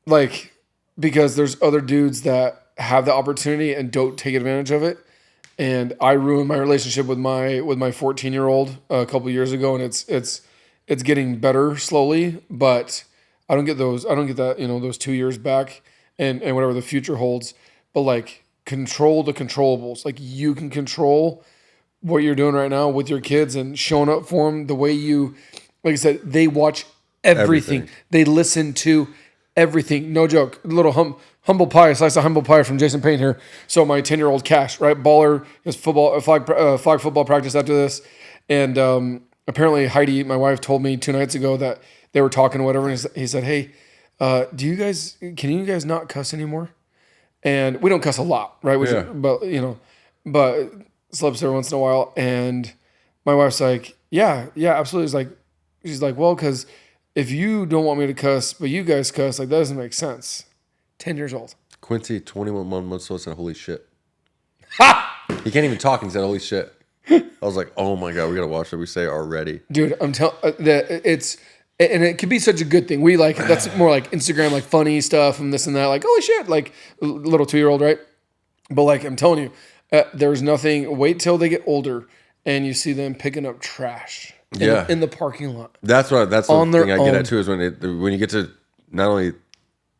A: Like, because there's other dudes that have the opportunity and don't take advantage of it. And I ruined my relationship with my 14-year-old a couple years ago, and it's getting better slowly, but I don't get that, you know, those 2 years back and whatever the future holds. But like, control the controllables. Like, you can control what you're doing right now with your kids and showing up for them the way you, like I said, they watch everything. They listen to everything. No joke. A little humble pie, a slice of humble pie from Jason Payne here. So my 10-year-old Cash, right? Baller, his flag football practice after this. And apparently Heidi, my wife, told me 2 nights ago that they were talking or whatever. And he said, hey, can you guys not cuss anymore? And we don't cuss a lot, right? But slips every once in a while. And my wife's like, yeah, absolutely. She's like, well, because if you don't want me to cuss, but you guys cuss, like, that doesn't make sense. 10 years old.
B: Quincy, 21 months old, said, holy shit. Ha! He can't even talk and said, holy shit. I was like, oh my God, we got to watch what we say already.
A: Dude, I'm telling that it's, and it could be such a good thing. We like, that's more like Instagram, like funny stuff and this and that. Like, holy shit, like little 2-year-old, right? But like I'm telling you, there's nothing. Wait till they get older and you see them picking up trash in the parking lot.
B: That's the
A: On their
B: thing I get
A: own.
B: at too is when you get to not only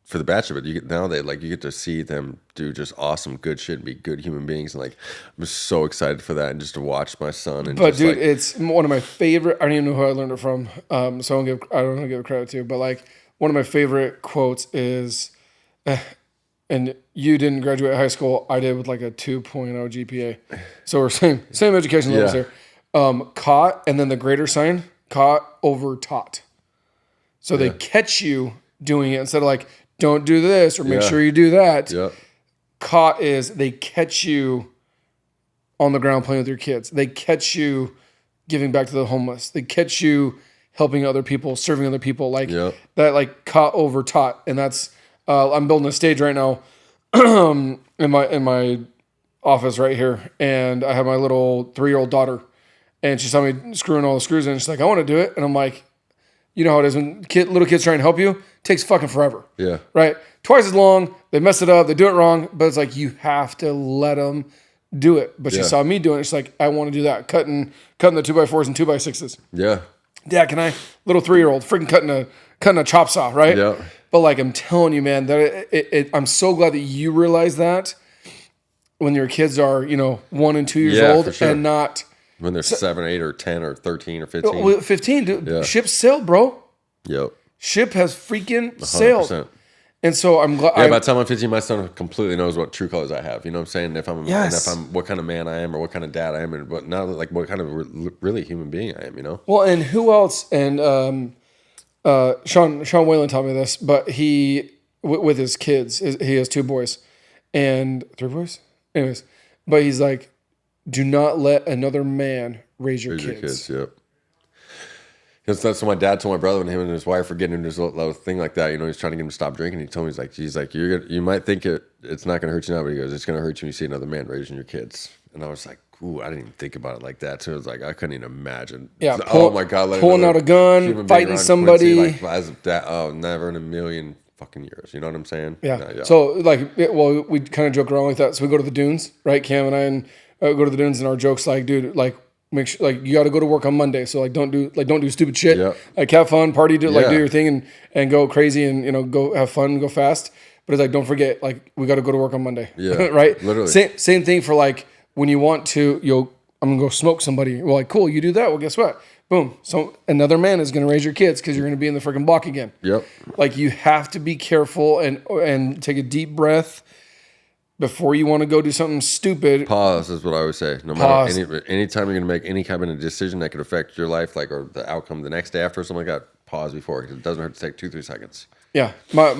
B: for the Bachelor, but you get to see them do just awesome good shit and be good human beings, and like I'm just so excited for that, and just to watch my son. And
A: But
B: just,
A: dude,
B: like,
A: it's one of my favorite. I don't even know who I learned it from. So I don't know who to give credit to. But like one of my favorite quotes is, and you didn't graduate high school. I did with like a 2.0 GPA. So we're same education levels
B: Yeah.
A: here. Caught, and then the greater sign, caught over taught. So they catch you doing it instead of like, don't do this or make
B: Yeah.
A: sure you do that.
B: yeah,
A: Caught is they catch you on the ground playing with your kids. They catch you giving back to the homeless. They catch you helping other people, serving other people. Like
B: Yep.
A: that, like caught over taught. And that's I'm building a stage right now in my office right here, and I have my little 3-year-old daughter, and she saw me screwing all the screws in. And she's like, I want to do it, and I'm like, you know how it is when little kids try and help you, it takes fucking forever.
B: yeah,
A: Right? Twice as long. They mess it up. They do it wrong. But it's like you have to let them do it. But she saw me doing it. She's like, I want to do that. Cutting the 2x4s and 2x6s.
B: yeah,
A: Dad, can I? Little 3-year-old freaking cutting a chop saw, right?
B: yeah.
A: But like I'm telling you, man, that I'm so glad that you realize that when your kids are 1 and 2 years
B: Yeah,
A: old
B: for sure.
A: and not
B: When they're 7, 8, or 10, or 13, or 15.
A: 15. Dude,
B: Yeah.
A: ship sailed, bro.
B: Yep,
A: Ship has freaking sailed.
B: 100%.
A: And so I'm glad.
B: Yeah, by the time I'm 15, my son completely knows what true colors I have. You know what I'm saying?
A: Yes.
B: And if I'm what kind of man I am, or what kind of dad I am, and what kind of really human being I am. You know?
A: Well, and who else? And Sean Whalen taught me this, but he with his kids, he has 2 boys and 3 boys. Anyways, but he's like, do not let another man raise your kids.
B: Yep. Because that's what my dad told my brother when him and his wife were getting into this little thing like that. You know, he's trying to get him to stop drinking. He told me, he's like, you might think it's not going to hurt you now, but he goes, it's going to hurt you when you see another man raising your kids. And I was like, ooh, I didn't even think about it like that. So it was like, I couldn't even imagine.
A: Yeah,
B: Oh my God.
A: pulling out a gun, fighting somebody.
B: Quincy, as of that, never in a million fucking years. You know what I'm saying?
A: Yeah.
B: No,
A: So we kind of joke around like that. So we go to the dunes, right? Cam and I go to the dunes, and our joke's like, dude, like, make sure, like, you got to go to work on Monday. So like, don't do stupid shit.
B: Yeah.
A: Like, have fun, party, do
B: Yeah.
A: your thing, and go crazy, and go have fun, go fast. But it's like, don't forget, like, we got to go to work on Monday.
B: Yeah.
A: Right.
B: Literally.
A: Same thing for like when you want to, I'm gonna go smoke somebody. Well, like, cool, you do that. Well, guess what? Boom. So another man is gonna raise your kids because you're gonna be in the freaking block again.
B: Yep.
A: Like, you have to be careful and take a deep breath before you want to go do something stupid.
B: Pause is what I always say. No
A: Pause.
B: matter anytime you're going to make any kind of a decision that could affect your life, like, or the outcome the next day after, or something like that, pause before, because it doesn't hurt to take 2-3 seconds.
A: Yeah, my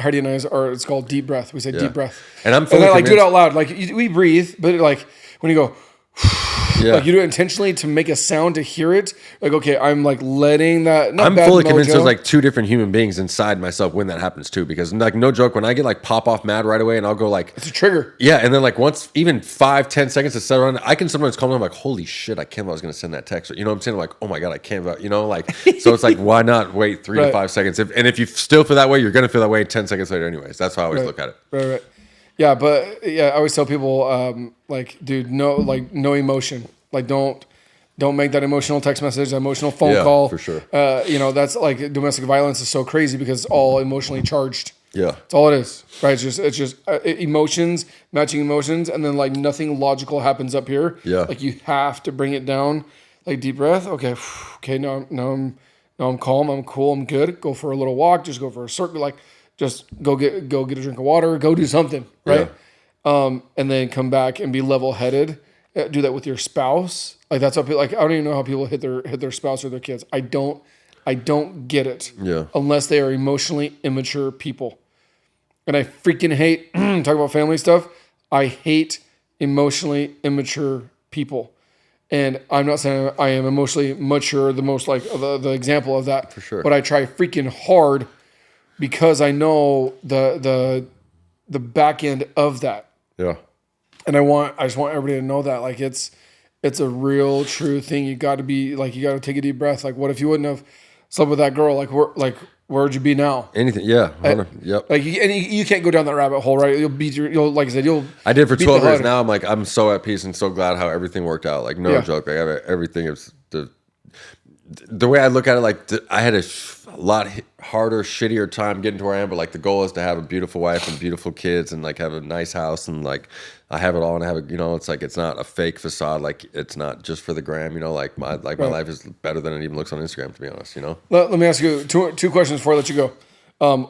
A: Heidi and I's are, it's called deep breath. We say deep breath,
B: And I'm fully
A: then like do it
B: convinced-
A: out loud. Like we breathe, but like when you go,
B: Yeah.
A: like you do it intentionally to make a sound to hear it. Like, okay, I'm like letting that. Not
B: I'm
A: bad
B: fully convinced
A: mojo.
B: there's like 2 different human beings inside myself when that happens too. Because like, no joke, when I get like pop off mad right away, and I'll go like,
A: it's a trigger.
B: yeah, and then like once even 5-10 seconds to settle on, I can sometimes call them. I'm like, holy shit, I can't believe I was going to send that text. You know what I'm saying? I'm like, oh my God, I can't. Like, so it's like, why not wait 3 to
A: Right.
B: 5 seconds? If you still feel that way, you're going to feel that way 10 seconds later, anyways. That's how I always look at it.
A: Right. Yeah, but yeah, I always tell people, like, dude, no emotion. Like, don't make that emotional text message, emotional phone call.
B: For sure.
A: That's like domestic violence is so crazy because it's all emotionally charged.
B: Yeah.
A: That's all it is, right? It's just emotions, matching emotions, and then like nothing logical happens up here.
B: Yeah.
A: Like you have to bring it down. Like deep breath. Okay. Now I'm calm. I'm cool. I'm good. Go for a little walk. Just go for a circle. Like just go get a drink of water. Go do something, right? And then come back and be level headed. Do that with your spouse. Like that's how people, like I don't even know how people hit their spouse or their kids. I don't get it.
B: Yeah.
A: Unless they are emotionally immature people. And I freaking hate talk about family stuff. I hate emotionally immature people. And I'm not saying I am emotionally mature, the most like the example of that.
B: For sure.
A: But I try freaking hard because I know the back end of that.
B: Yeah.
A: And I just want everybody to know that like it's a real true thing. You got to be like, you got to take a deep breath. Like, what if you wouldn't have slept with that girl? Like where would you be now?
B: Anything. Yeah. Yep.
A: Like, you can't go down that rabbit hole, right? You'll like I said,
B: I did for
A: beat
B: 12
A: the
B: years.
A: HUD.
B: Now I'm like, I'm so at peace and so glad how everything worked out. Like, no
A: Yeah.
B: joke. Like, everything is the way I look at it. Like, I had a lot harder, shittier time getting to where I am. But like, the goal is to have a beautiful wife and beautiful kids and like have a nice house. And like, I have it all and I have it, it's like, it's not a fake facade. Like, it's not just for the gram, like my life is better than it even looks on Instagram, to be honest,
A: Let me ask you two questions before I let you go.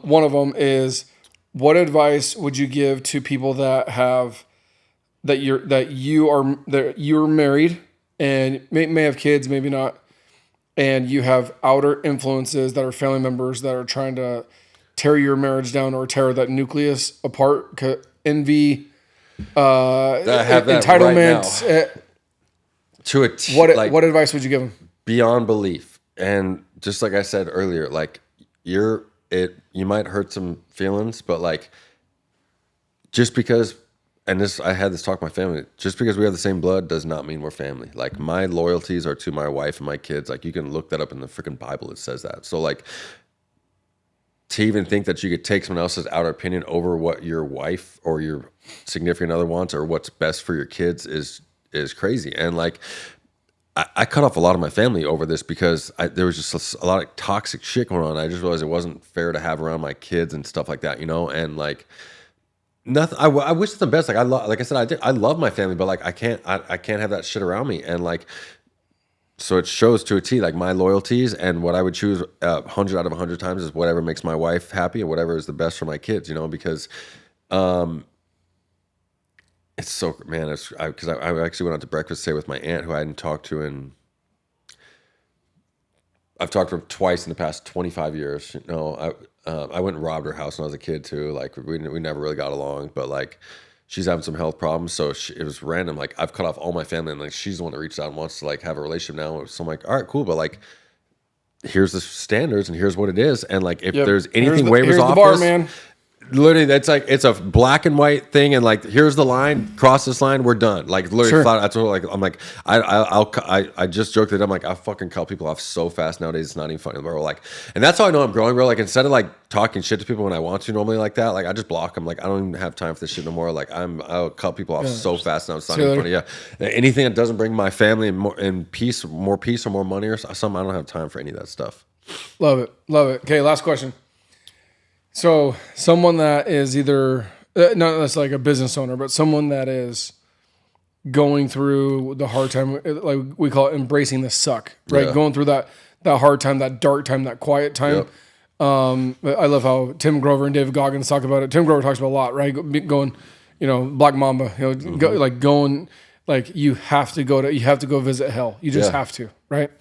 A: One of them is, what advice would you give to people that you're married and may have kids, maybe not, and you have outer influences that are family members that are trying to tear your marriage down or tear that nucleus apart? Envy,
B: I have that
A: entitlement.
B: right now. To a T,
A: What advice would you give them?
B: Beyond belief. And just like I said earlier, like you might hurt some feelings, but like just because, and I had this talk with my family, just because we have the same blood does not mean we're family. Like my loyalties are to my wife and my kids. Like you can look that up in the freaking Bible. It says that. So like to even think that you could take someone else's outer opinion over what your wife or your significant other wants or what's best for your kids is crazy. And like, I cut off a lot of my family over this because there was just a lot of toxic shit going on. I just realized it wasn't fair to have around my kids and stuff like that, and like nothing. I wish them best. Like like I said, I love my family, but like I can't have that shit around me. And like, so it shows to a T, like my loyalties and what I would choose 100 out of 100 times is whatever makes my wife happy and whatever is the best for my kids, because, it's so, man, because I actually went out to breakfast today with my aunt who I hadn't talked to I've talked to her twice in the past 25 years. I went and robbed her house when I was a kid too. Like we never really got along, but like she's having some health problems. So it was random. Like I've cut off all my family and like she's the one that reached out and wants to like have a relationship now. So I'm like, all right, cool. But like, here's the standards and here's what it is. And like, if there's anything waivers off
A: the bar,
B: this,
A: man.
B: Literally, that's like it's a black and white thing, and like here's the line, cross this line, we're done. Like literally,
A: Sure.
B: that's what like I'm like I just joked that I'm like I fucking cut people off so fast nowadays. It's not even funny, bro. Like, and that's how I know I'm growing, bro. Like instead of like talking shit to people when I want to normally like that, like I just block them. Like I don't even have time for this shit no more. Like I'll cut people off so fast now. It's not even funny. Yeah, anything that doesn't bring my family and more peace or more money or something, I don't have time for any of that stuff.
A: Love it. Okay, last question. So someone that is either not that's like a business owner, but someone that is going through the hard time, like we call it embracing the suck, right?
B: Yeah.
A: Going through that hard time, that dark time, that quiet time. Yep. I love how Tim Grover and David Goggins talk about it. Tim Grover talks about a lot, right? Going, Black Mamba, going, like you have to go visit hell. You just have to, right?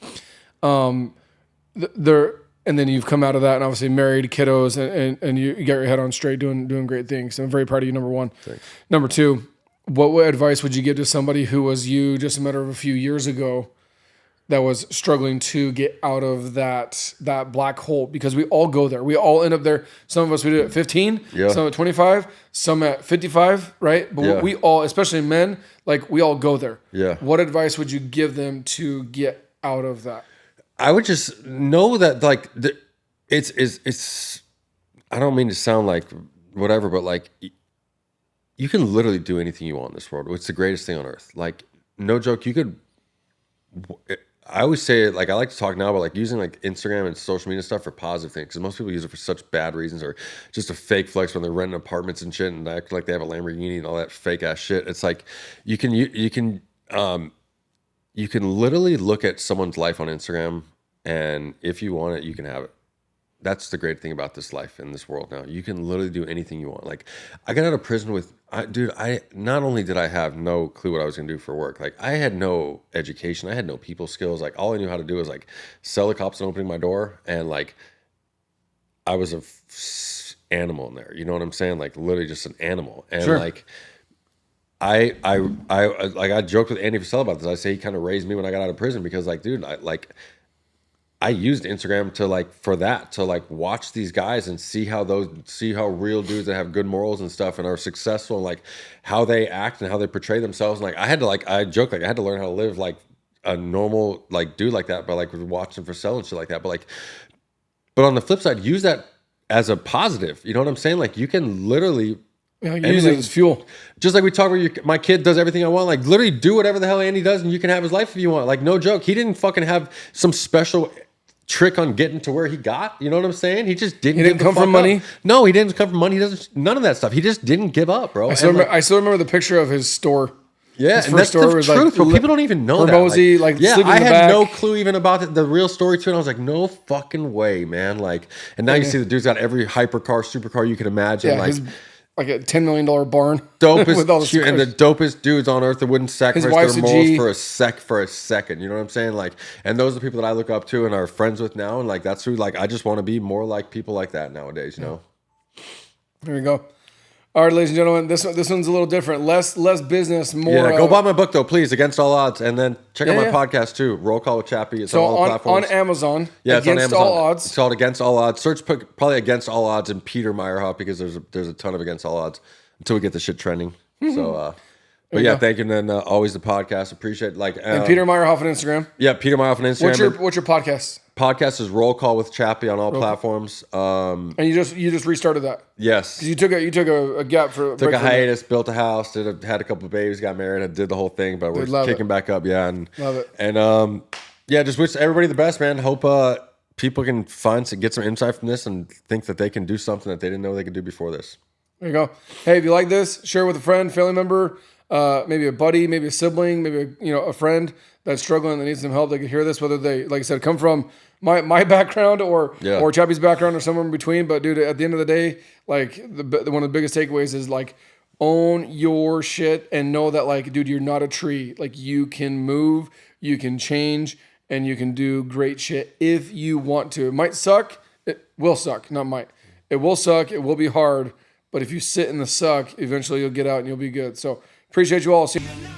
A: And then you've come out of that and obviously married, kiddos, and you got your head on straight, doing great things. So I'm very proud of you, number one.
B: Thanks.
A: Number two, what advice would you give to somebody who was you just a matter of a few years ago that was struggling to get out of that black hole? Because we all go there. We all end up there. Some of us, we do it at 15, some at 25, some at 55, right? But we all, especially men, like we all go there.
B: Yeah.
A: What advice would you give them to get out of that?
B: I would just know that like it's I don't mean to sound like whatever, but like you can literally do anything you want in this world. It's the greatest thing on earth. Like no joke, I always say like I like to talk now about like using like Instagram and social media stuff for positive things because most people use it for such bad reasons or just a fake flex when they're renting apartments and shit and act like they have a Lamborghini and all that fake ass shit. It's like you can literally look at someone's life on Instagram, and if you want it, you can have it. That's the great thing about this life in this world now. You can literally do anything you want. Like, I got out of prison I not only did I have no clue what I was gonna do for work, like I had no education, I had no people skills. Like all I knew how to do was like sell the cops and opening my door, and like I was a animal in there. You know what I'm saying? Like literally just an animal, and like. I joked with Andy Frisell about this. I say he kind of raised me when I got out of prison because like, dude, I used Instagram to like watch these guys and see how real dudes that have good morals and stuff and are successful and like how they act and how they portray themselves. And like I joke like I had to learn how to live like a normal like dude like that, but like watching Frisell and shit like that. But like But on the flip side, use that as a positive. You know what I'm saying? Like you can literally
A: use it as fuel.
B: just like we talk about my kid does everything I want. Like literally do whatever the hell Andy does and you can have his life if you want. Like no joke. He didn't fucking have some special trick on getting to where he got. You know what I'm saying? He just didn't.
A: He didn't come from money.
B: No, he didn't come from money. He doesn't. None of that stuff. He just didn't give up, bro.
A: I still remember the picture of his store.
B: Yeah,
A: his
B: and
A: first
B: that's
A: store
B: the
A: was
B: truth,
A: like
B: bro. People don't even know
A: Hermosi,
B: that.
A: like
B: yeah,
A: sleeping
B: I
A: in the
B: had
A: back.
B: no clue even about the real story to it. I was like, no fucking way, man. Like, and now you see the dude's got every hypercar, supercar you can imagine.
A: Yeah,
B: like,
A: like a $10 million barn.
B: dopest
A: with all the
B: and the dopest dudes on earth that wouldn't sacrifice
A: wife's
B: their
A: a
B: morals
A: G.
B: for a second. You know what I'm saying? Like, and those are the people that I look up to and are friends with now. And like, that's who, like, I just want to be more like people like that nowadays, you know?
A: There we go. All right, ladies and gentlemen, this one's a little different. Less business, more.
B: Yeah, go buy my book though, please. Against All Odds, and then check out my podcast too. Roll Call with Chappy. It's
A: so
B: on all the platforms.
A: on Amazon.
B: Yeah, it's
A: Against
B: on Amazon.
A: All Odds.
B: It's called Against All Odds. Search probably Against All Odds and Peter Meyerhoff because there's a ton of Against All Odds until we get the shit trending. So, but yeah, thank you. And then always the podcast. Appreciate
A: and Peter Meyerhoff on Instagram.
B: Yeah, Peter Meyerhoff on Instagram.
A: What's your podcast?
B: Podcast is Roll Call with Chappy on all platforms.
A: And you just restarted that.
B: Yes.
A: You took a gap for
B: Took a hiatus, built a house, had a couple of babies, got married, and did the whole thing. But we're kicking back up, yeah. And
A: love it.
B: And yeah, just wish everybody the best, man. Hope people can get some insight from this and think that they can do something that they didn't know they could do before this.
A: There you go. Hey, if you like this, share it with a friend, family member, maybe a buddy, maybe a sibling, maybe a friend that's struggling that needs some help. They could hear this, whether they, like I said, come from my background or Chappy's background or somewhere in between. But dude, at the end of the day, like one of the biggest takeaways is like own your shit and know that like, dude, you're not a tree. Like you can move, you can change, and you can do great shit if you want to. It might suck. It will suck. Not might. It will suck. It will be hard. But if you sit in the suck, eventually you'll get out and you'll be good. So appreciate you all. See you.